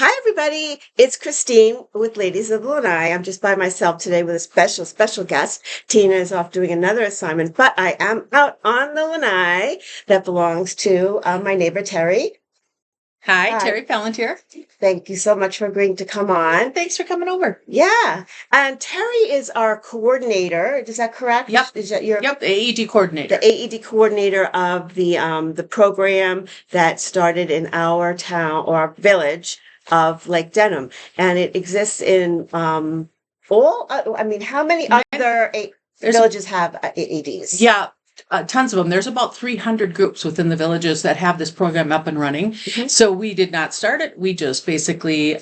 Hi, everybody. It's Christine with Ladies of the Lanai. I'm just by myself today with a special guest. Tina is off doing another assignment, but I am out on the Lanai that belongs to my neighbor, Terri. Hi, Hi. Terri Pelant here. Thank you so much for agreeing to come on. Thanks for coming over. Yeah. And Terri is our coordinator. Is that correct? Yep. Is that your Yep, the AED coordinator. the AED coordinator of the program that started in our town or our village of Lake Denham, and it exists in how many other villages have AEDs? Yeah, tons of them. There's about 300 groups within the villages that have this program up and running. Mhm. So we did not start it. We just basically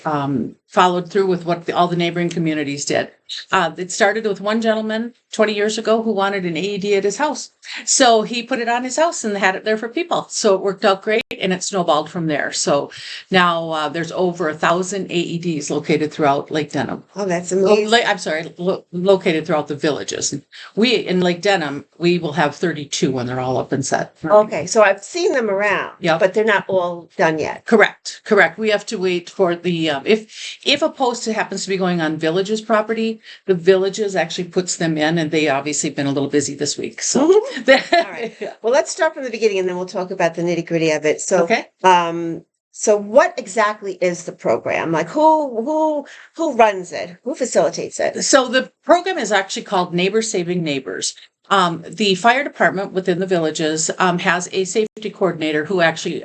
followed through with what all the neighboring communities did. It started with one gentleman 20 years ago who wanted an AED at his house. So he put it on his house and had it there for people. So it worked out great and it snowballed from there. So now there's over 1,000 AEDs located throughout Lake Denham. Oh, that's amazing. I'm sorry, located throughout the villages. In Lake Denham, we will have 32 when they're all up and set. Okay, so I've seen them around, Yep. but they're not all done yet. Correct. We have to wait for the, if a post happens to be going on villages property, the villages actually puts them in, and they obviously been a little busy this week. So, All right. Well, let's start from the beginning, and then we'll talk about the nitty-gritty of it. So, Okay. So what exactly is the program? Like who runs it? Who facilitates it? So the program is actually called Neighbors Saving Neighbors. The fire department within the villages has a safety coordinator who actually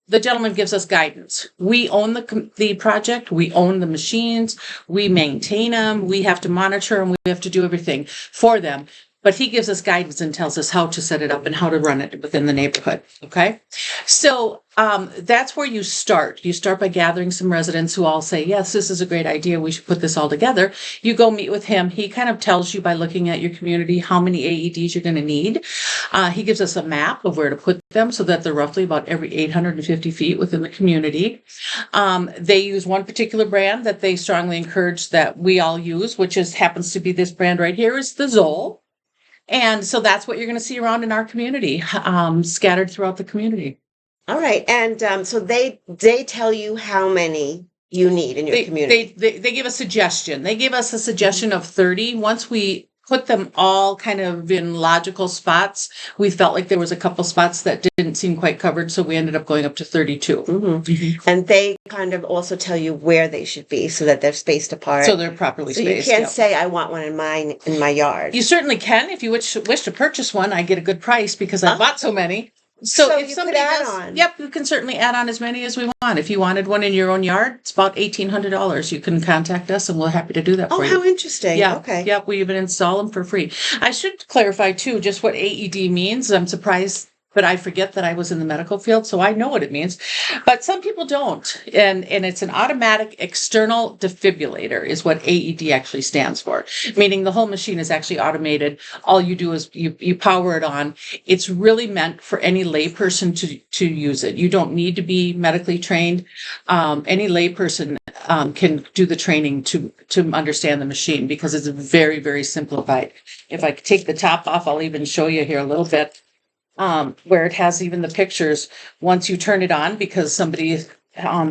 the gentleman gives us guidance. We own the project. We own the machines. We maintain them. We have to monitor them. We have to do everything for them. But he gives us guidance and tells us how to set it up and how to run it within the neighborhood. Okay. So that's where you start. You start by gathering some residents who all say, yes, this is a great idea. We should put this all together. You go meet with him. He kind of tells you by looking at your community how many AEDs you're going to need. He gives us a map of where to put them so that they're roughly about every 850 feet within the community. They use one particular brand that they strongly encourage that we all use, which happens to be this brand right here, is the Zoll. And so that's what you're going to see around in our community, scattered throughout the community. All right, and so they tell you how many you need in your community. They give a suggestion. They gave us a suggestion of 30. Once we put them all kind of in logical spots, we felt like there was a couple spots that didn't seem quite covered, so we ended up going up to 32. Mm-hmm. And they kind of also tell you where they should be so that they're spaced apart. So they're properly spaced. So you can't say, I want one in my yard. You certainly can. If you wish to purchase one, I get a good price because I bought so many. So if somebody does, yep, you can certainly add on as many as we want. If you wanted one in your own yard, it's about $1,800. You can contact us, and we're happy to do that for you. Oh, how interesting! Yeah, okay. Yep, we even install them for free. I should clarify too, just what AED means. I'm surprised, but I forget that I was in the medical field, so I know what it means. But some people don't, and it's an automatic external defibrillator is what AED actually stands for, meaning the whole machine is actually automated. All you do is you power it on. It's really meant for any layperson to use it. You don't need to be medically trained. Any layperson can do the training to understand the machine because it's very, very simplified. If I take the top off, I'll even show you here a little bit. Where it has even the pictures. Once you turn it on, because somebody,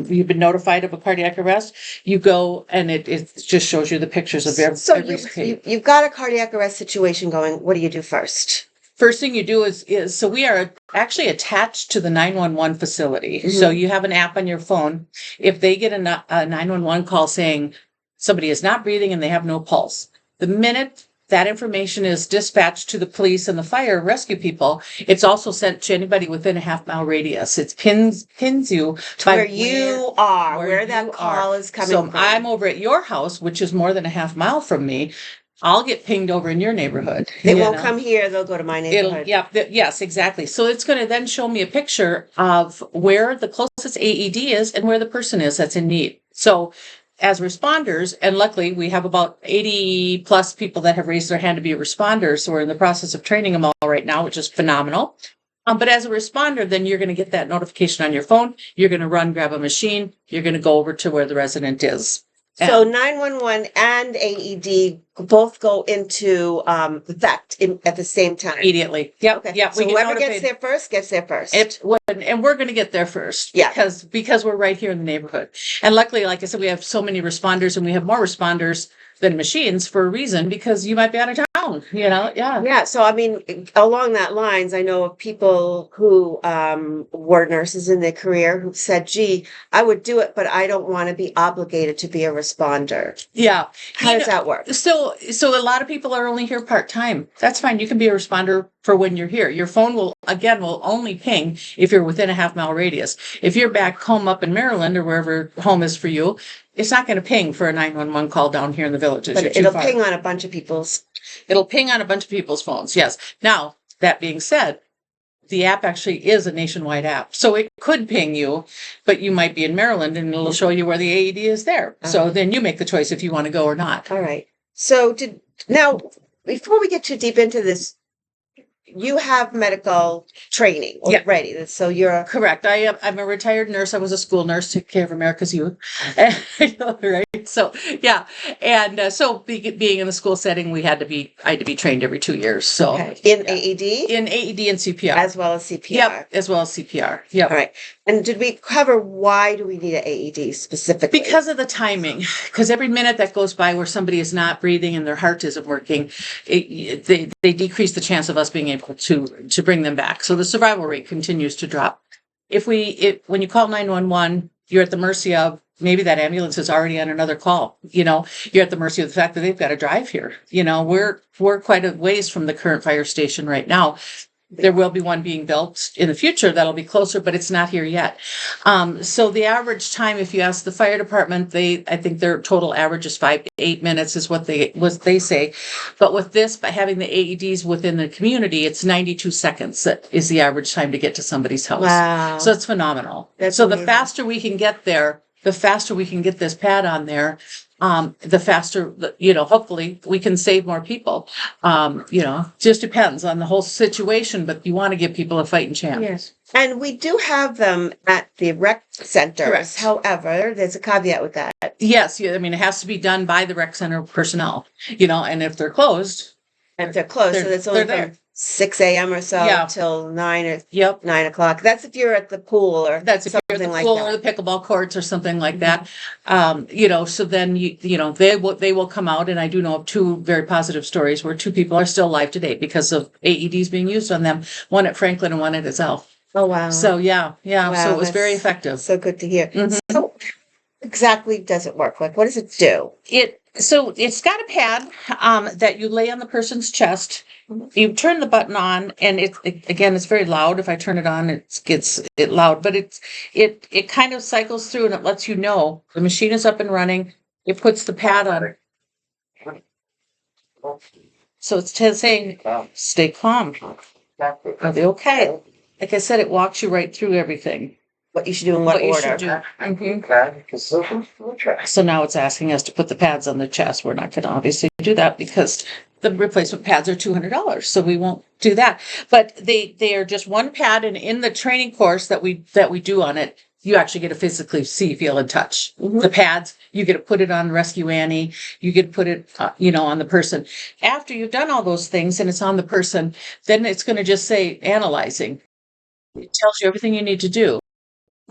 you've been notified of a cardiac arrest, you go and it just shows you the pictures of every case. You've got a cardiac arrest situation going. What do you do first? First thing you do is so we are actually attached to the 911 facility. Mm-hmm. So you have an app on your phone. If they get a 911 call saying somebody is not breathing and they have no pulse, the minute that information is dispatched to the police and the fire rescue people, it's also sent to anybody within a half-mile radius. It pins you to where you are, where that call is coming from. So I'm over at your house, which is more than a half mile from me. I'll get pinged over in your neighborhood. They won't come here. They'll go to my neighborhood. Yes, exactly. So it's going to then show me a picture of where the closest AED is and where the person is that's in need. So as responders, and luckily we have about 80 plus people that have raised their hand to be responders. So we're in the process of training them all right now, which is phenomenal. But as a responder, then you're going to get that notification on your phone. You're going to run, grab a machine. You're going to go over to where the resident is. So 911 and AED both go into effect at the same time. Immediately. Yep. Okay. Yep. So whoever gets there first gets there first. And we're going to get there first. Yeah. Because we're right here in the neighborhood. And luckily, like I said, we have so many responders, and we have more responders than machines for a reason, because you might be out of town, Yeah. Yeah. So, I mean, along that lines, I know of people who were nurses in their career who said, gee, I would do it, but I don't want to be obligated to be a responder. Yeah. How does that work? So a lot of people are only here part-time. That's fine. You can be a responder for when you're here. Your phone will only ping if you're within a half-mile radius. If you're back home up in Maryland or wherever home is for you, it's not going to ping for a 911 call down here in the villages. But it'll ping on a bunch of people's. It'll ping on a bunch of people's phones. Yes. Now, that being said, the app actually is a nationwide app. So it could ping you, but you might be in Maryland and it'll show you where the AED is there. So then you make the choice if you want to go or not. All right. So now, before we get too deep into this, you have medical training already. So you're correct. I'm a retired nurse. I was a school nurse, took care of America's youth. Right. So yeah. And so being in a school setting, I had to be trained every 2 years. So in AED? In AED and CPR. As well as CPR. Yep. As well as CPR. Yep. All right. And did we cover why do we need an AED specifically? Because of the timing. Because every minute that goes by where somebody is not breathing and their heart isn't working, they decrease the chance of us being able to bring them back. So the survival rate continues to drop. When you call 911, you're at the mercy of maybe that ambulance is already on another call. You're at the mercy of the fact that they've got to drive here. We're quite a ways from the current fire station right now. There will be one being built in the future that'll be closer, but it's not here yet. So the average time, if you ask the fire department, I think their total average is 5 to 8 minutes is what they say. But with this, by having the AEDs within the community, it's 92 seconds that is the average time to get to somebody's house. Wow. So it's phenomenal. So amazing. The faster we can get there, the faster we can get this pad on there, the faster, hopefully we can save more people. Just depends on the whole situation, but you want to give people a fighting chance. Yes. And we do have them at the rec centers. Correct. However, there's a caveat with that. Yes. I mean, it has to be done by the rec center personnel, and if they're closed. And if they're closed, so it's only from 6 a.m. or so till 9 or 9 o'clock. That's if you're at the pool or that's if something you're at the like pool that. Or the pickleball courts or something like that. So then they will come out, and I do know of 2 very positive stories where 2 people are still alive today because of AEDs being used on them. One at Franklin and one at Gazelle. Oh wow! So yeah. Wow, so it was very effective. So good to hear. Mm-hmm. So exactly does it work? Like, what does it do? So it's got a pad that you lay on the person's chest. You turn the button on, and it's very loud. If I turn it on, it gets loud, but it kind of cycles through, and it lets you know the machine is up and running. It puts the pad on. So it's saying, stay calm. Are they okay? Like I said, it walks you right through everything. What you should do in what order. You should do. Mm-hmm. So now it's asking us to put the pads on the chest. We're not going to obviously do that because the replacement pads are $200. So we won't do that. But they are just one pad, and in the training course that we do on it, you actually get to physically see, feel, and touch the pads. You get to put it on Rescue Annie. You get to put it, on the person. After you've done all those things and it's on the person, then it's going to just say analyzing. It tells you everything you need to do.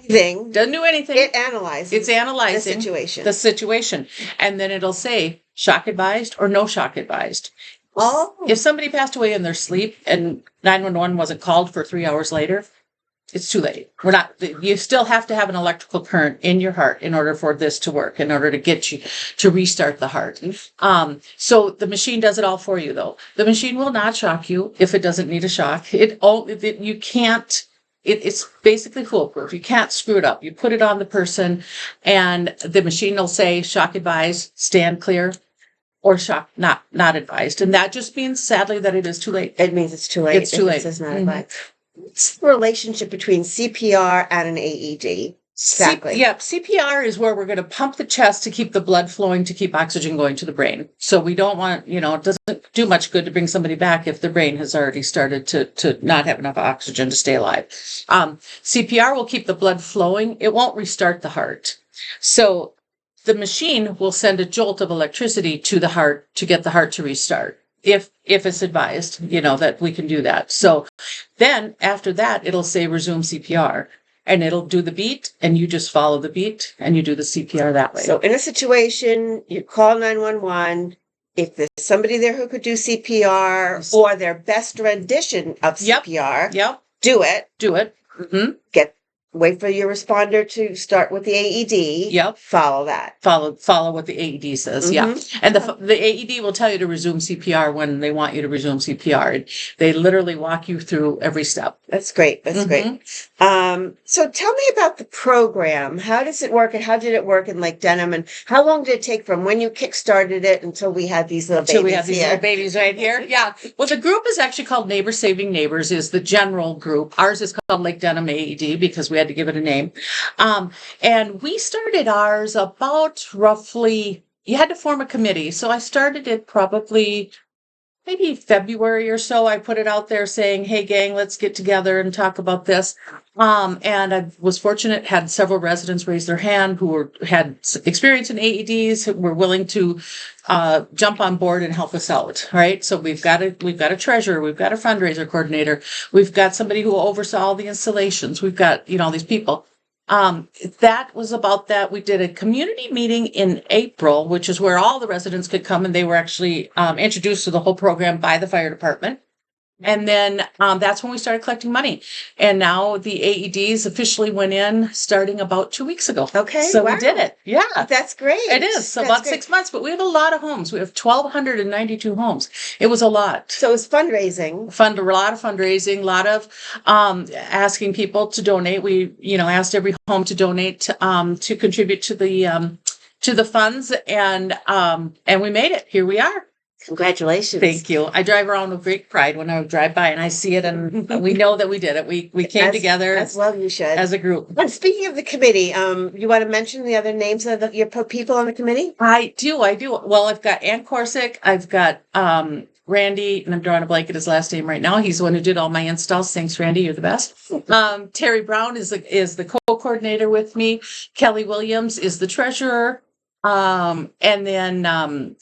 Doesn't do anything. It analyzes. It's analyzing the situation. And then it'll say shock advised or no shock advised. Oh. If somebody passed away in their sleep and 911 wasn't called for 3 hours later, it's too late. You still have to have an electrical current in your heart in order for this to work, in order to get you to restart the heart. So the machine does it all for you, though. The machine will not shock you if it doesn't need a shock. You can't. It's basically foolproof. You can't screw it up. You put it on the person, and the machine will say shock advised, stand clear, or shock not advised. And that just means, sadly, that it is too late. It means it's too late. It's too late. It says not advised. What's the relationship between CPR and an AED? Exactly. CPR is where we're going to pump the chest to keep the blood flowing, to keep oxygen going to the brain. So we don't want, it doesn't do much good to bring somebody back if the brain has already started to not have enough oxygen to stay alive. CPR will keep the blood flowing. It won't restart the heart. So the machine will send a jolt of electricity to the heart to get the heart to restart. If it's advised, that we can do that. So then after that, it'll say resume CPR. And it'll do the beat, and you just follow the beat, and you do the CPR that way. So in a situation, you call 911. If there's somebody there who could do CPR or their best rendition of CPR, do it. Do it. Mm-hmm. Wait for your responder to start with the AED. Yep. Follow that. Follow what the AED says. Mm-hmm. Yeah. And the AED will tell you to resume CPR when they want you to resume CPR. They literally walk you through every step. That's great. That's great. So tell me about the program. How does it work, and how did it work in Lake Denham, and how long did it take from when you kick-started it until we had these little babies right here? Yeah. Well, the group is actually called Neighbor Saving Neighbors, is the general group. Ours is called Lake Denham AED because we had to give it a name. And we started ours about roughly, you had to form a committee. So I started it probably maybe February or so. I put it out there saying, hey gang, let's get together and talk about this. And I was fortunate, had several residents raise their hand who had experience in AEDs, who were willing to jump on board and help us out. Right. So we've got a treasurer, we've got a fundraiser coordinator, we've got somebody who oversaw all the installations. We've got, all these people. That was about that. We did a community meeting in April, which is where all the residents could come, and they were actually introduced to the whole program by the fire department. And then that's when we started collecting money. And now the AEDs officially went in starting about 2 weeks ago. Okay. So we did it. Yeah. That's great. It is. So about 6 months, but we have a lot of homes. We have 1,292 homes. It was a lot. So it's fundraising. A lot of fundraising, a lot of asking people to donate. We, asked every home to donate to contribute to the funds, and we made it. Here we are. Congratulations. Thank you. I drive around with great pride when I drive by and I see it, and we know that we did it. We came together as well. You should, as a group. And speaking of the committee, you want to mention the other names of your people on the committee? I do. Well, I've got Ann Corsick. I've got Randy, and I'm drawing a blank at his last name right now. He's the one who did all my installs. Thanks, Randy. You're the best. Terry Brown is the co-coordinator with me. Kelly Williams is the treasurer. And then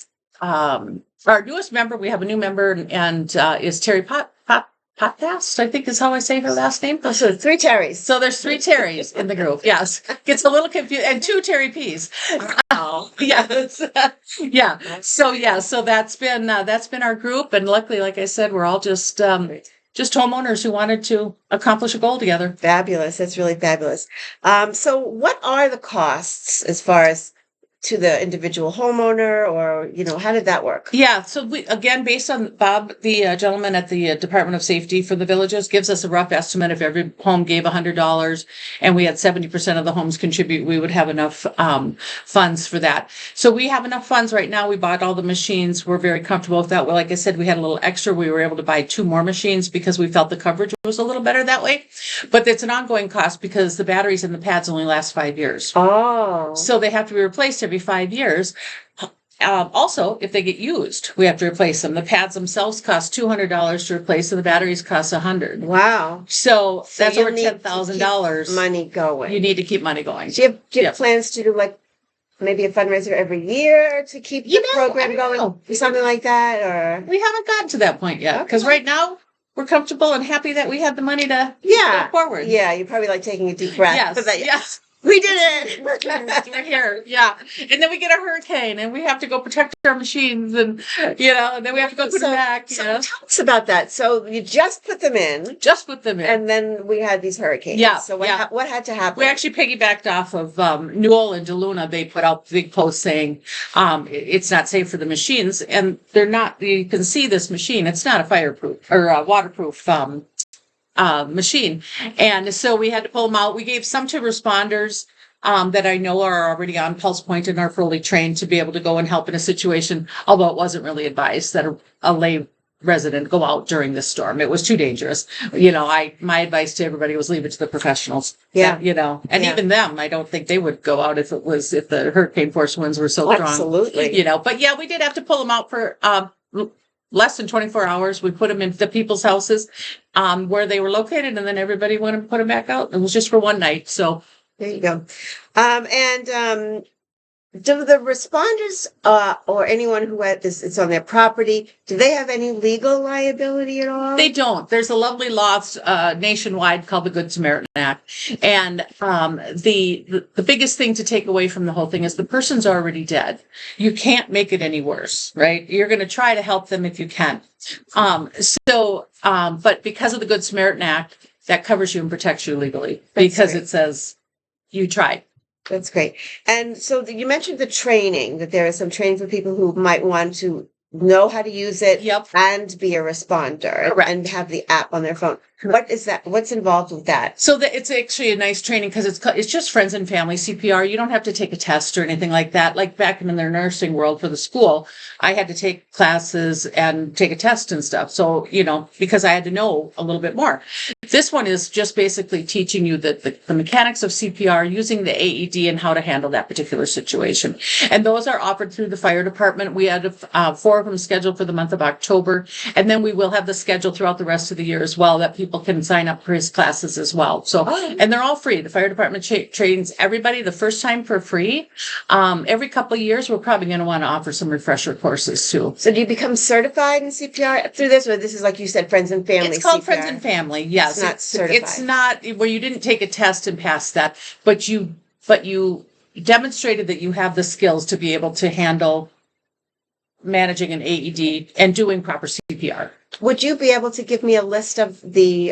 our newest member, we have a new member, and is Terri Pelant, I think is how I say her last name. Oh, so 3 Terrys. So there's 3 Terrys in the group. Yes. Gets a little confused. And 2 Terri P's. Oh. Yes. Yeah. So that's been our group. And luckily, like I said, we're all just homeowners who wanted to accomplish a goal together. Fabulous. That's really fabulous. So what are the costs as far as to the individual homeowner, or, how did that work? Yeah. So we, again, based on Bob, the gentleman at the Department of Safety for the villages, gives us a rough estimate. If every home gave $100 and we had 70% of the homes contribute, we would have enough funds for that. So we have enough funds right now. We bought all the machines. We're very comfortable with that. Well, like I said, we had a little extra. We were able to buy 2 more machines because we felt the coverage was a little better that way. But it's an ongoing cost because the batteries and the pads only last 5 years. Oh. So they have to be replaced every 5 years. Also, if they get used, we have to replace them. The pads themselves cost $200 to replace, and the batteries cost $100. Wow! So that's over $10,000. Money going. You need to keep money going. Do you have plans to do maybe a fundraiser every year to keep the program going, or something like that? Or we haven't gotten to that point yet because right now we're comfortable and happy that we have the money to go forward. Yeah, you're probably taking a deep breath. Yes. We did it. We're here. Yeah. And then we get a hurricane and we have to go protect our machines, and and then we have to go put them back. So tell us about that. So you just put them in. And then we had these hurricanes. Yeah. So what had to happen? We actually piggybacked off of Newell and DeLuna. They put out big posts saying it's not safe for the machines, and they're not. You can see this machine. It's not a fireproof or a waterproof machine. And so we had to pull them out. We gave some to responders that I know are already on Pulse Point and are fully trained to be able to go and help in a situation, although it wasn't really advised that a lay resident go out during this storm. It was too dangerous. My advice to everybody was leave it to the professionals. Yeah. And even them, I don't think they would go out if the hurricane force winds were so strong. Absolutely. But yeah, we did have to pull them out for less than 24 hours. We put them in the people's houses where they were located, and then everybody went and put them back out. It was just for one night. So there you go. And do the responders or anyone who had this, it's on their property, do they have any legal liability at all? They don't. There's a lovely law nationwide called the Good Samaritan Act. And the biggest thing to take away from the whole thing is the person's already dead. You can't make it any worse, right? You're going to try to help them if you can. But because of the Good Samaritan Act, that covers you and protects you legally because it says you tried. That's great. And so you mentioned the training, that there is some training for people who might want to know how to use it and be a responder. Correct. And have the app on their phone. What is that? What's involved with that? So it's actually a nice training because it's just friends and family CPR. You don't have to take a test or anything like that. Like back in their nursing world for the school, I had to take classes and take a test and stuff. So, because I had to know a little bit more. This one is just basically teaching you the mechanics of CPR, using the AED and how to handle that particular situation. And those are offered through the fire department. We had 4 of them scheduled for the month of October. And then we will have the schedule throughout the rest of the year as well that people can sign up for his classes as well. So, and they're all free. The fire department trains everybody the first time for free. Every couple of years, we're probably going to want to offer some refresher courses too. So do you become certified in CPR through this, or this is like you said, friends and family? It's called CPR? Friends and Family. Yes, it's not certified. It's not where you didn't take a test and pass that, but you demonstrated that you have the skills to be able to handle managing an AED and doing proper CPR. Would you be able to give me a list of the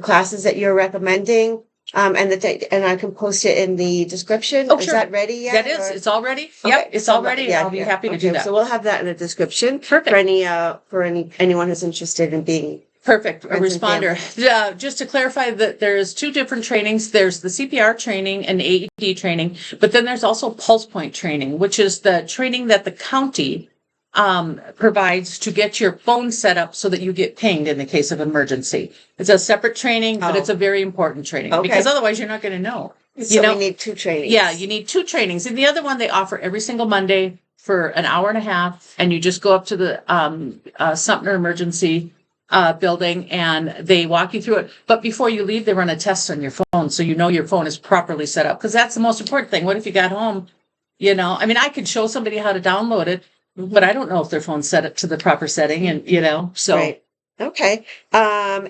classes that you're recommending? And I can post it in the description. Oh, sure. Is that ready yet? That is. It's all ready. Okay. Yep, it's all ready. I'll be happy to do that. So we'll have that in the description. Perfect. For anyone who's interested in being perfect. A responder. Just to clarify that there's 2 different trainings. There's the CPR training and AED training, but then there's also pulse point training, which is the training that the county provides to get your phone set up so that you get pinged in the case of emergency. It's a separate training, but it's a very important training because otherwise you're not going to know. So we need 2 trainings. Yeah, you need 2 trainings. And the other one they offer every single Monday for an hour and a half, and you just go up to the Sumter Emergency building and they walk you through it. But before you leave, they run a test on your phone so you know your phone is properly set up, because that's the most important thing. What if you got home? I could show somebody how to download it, but I don't know if their phone's set up to the proper setting, and so. Right. Okay. Will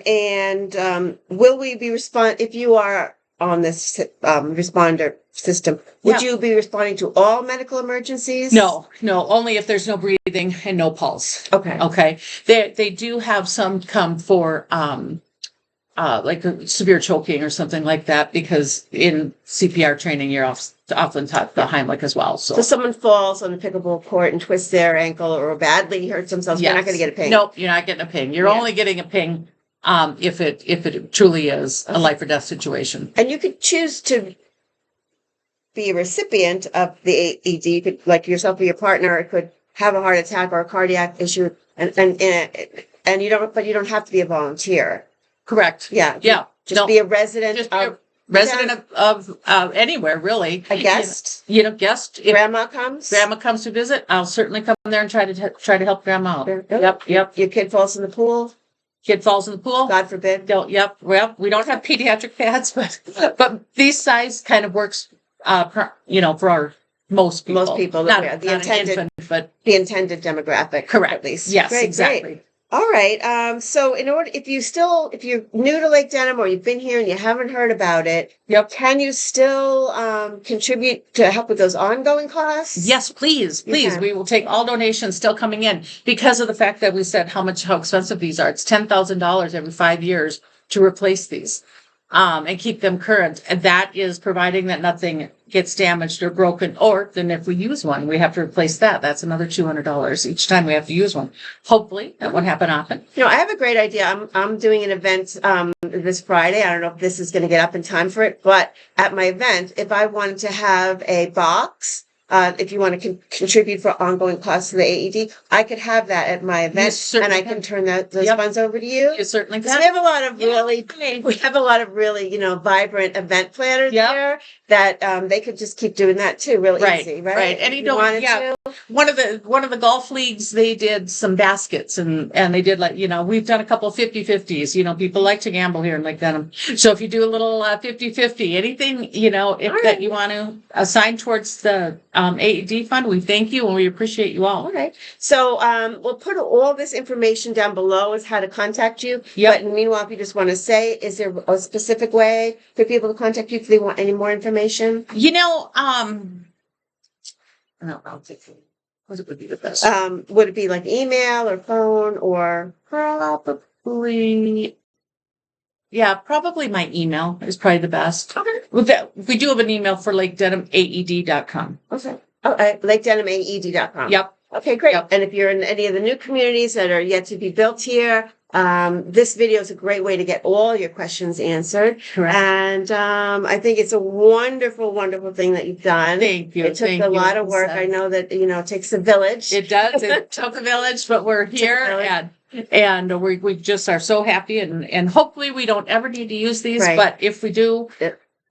we be if you are on this responder system, would you be responding to all medical emergencies? No, only if there's no breathing and no pulse. Okay. They do have some come for like a severe choking or something like that, because in CPR training you're often taught the Heimlich as well. So someone falls on the pickleball court and twists their ankle or badly hurts themselves, you're not going to get a ping. Nope, you're not getting a ping. You're only getting a ping if it truly is a life or death situation. And you could choose to be a recipient of the AED. You could, like yourself or your partner, could have a heart attack or a cardiac issue, and you don't have to be a volunteer. Correct. Yeah. Just be a resident. Of anywhere, really. A guest. Guest. If grandma comes to visit, I'll certainly come there and try to help grandma out. Yep. Your kid falls in the pool. God forbid. Yep. Well, we don't have pediatric pads, but these size kind of works. For our most people. Most people. Not the intended demographic. Correct. At least. Yes. Exactly. Great. All right. So if you're new to Lake Denham or you've been here and you haven't heard about it, can you still contribute to help with those ongoing costs? Yes, please. We will take all donations still coming in, because of the fact that we said how expensive these are. It's $10,000 every 5 years to replace these and keep them current. And that is providing that nothing gets damaged or broken, or then if we use one, we have to replace that. That's another $200 each time we have to use one. Hopefully that won't happen often. I have a great idea. I'm doing an event this Friday. I don't know if this is going to get up in time for it, but at my event, if I wanted to have a box, if you want to contribute for ongoing costs of the AED, I could have that at my event, and I can turn those funds over to you. You certainly can. We have a lot of really, vibrant event planners there that they could just keep doing that too, real easy, right? Right. And one of the golf leagues, they did some baskets and they did we've done a couple of 50-50s. People like to gamble here in Lake Denham. So if you do a little 50-50, anything, that you want to assign towards the AED fund. We thank you and we appreciate you all. All right. So we'll put all this information down below as how to contact you. Yep. But meanwhile, if you just want to say, is there a specific way for people to contact you if they want any more information? I don't know. What would be the best? Would it be like email or phone or? Probably. Yeah, probably my email is probably the best. Okay. We do have an email for Lake Denham, AED.com. Okay. Oh, Lake Denham AED.com. Yep. Okay, great. Yep. And if you're in any of the new communities that are yet to be built here, this video is a great way to get all your questions answered. Correct. And I think it's a wonderful, wonderful thing that you've done. Thank you. It took a lot of work. I know that, it takes a village. It does. It took a village, but we're here and we just are so happy and hopefully we don't ever need to use these, Right. but if we do,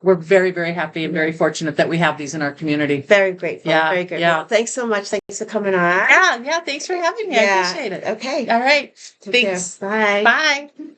we're very, very happy and very fortunate that we have these in our community. Very grateful. Yeah, Very grateful. yeah. Well, thanks so much. Thanks for coming on. Yeah. Thanks for having me. I appreciate it. Okay. All right. Take care. Thanks. Bye. Bye.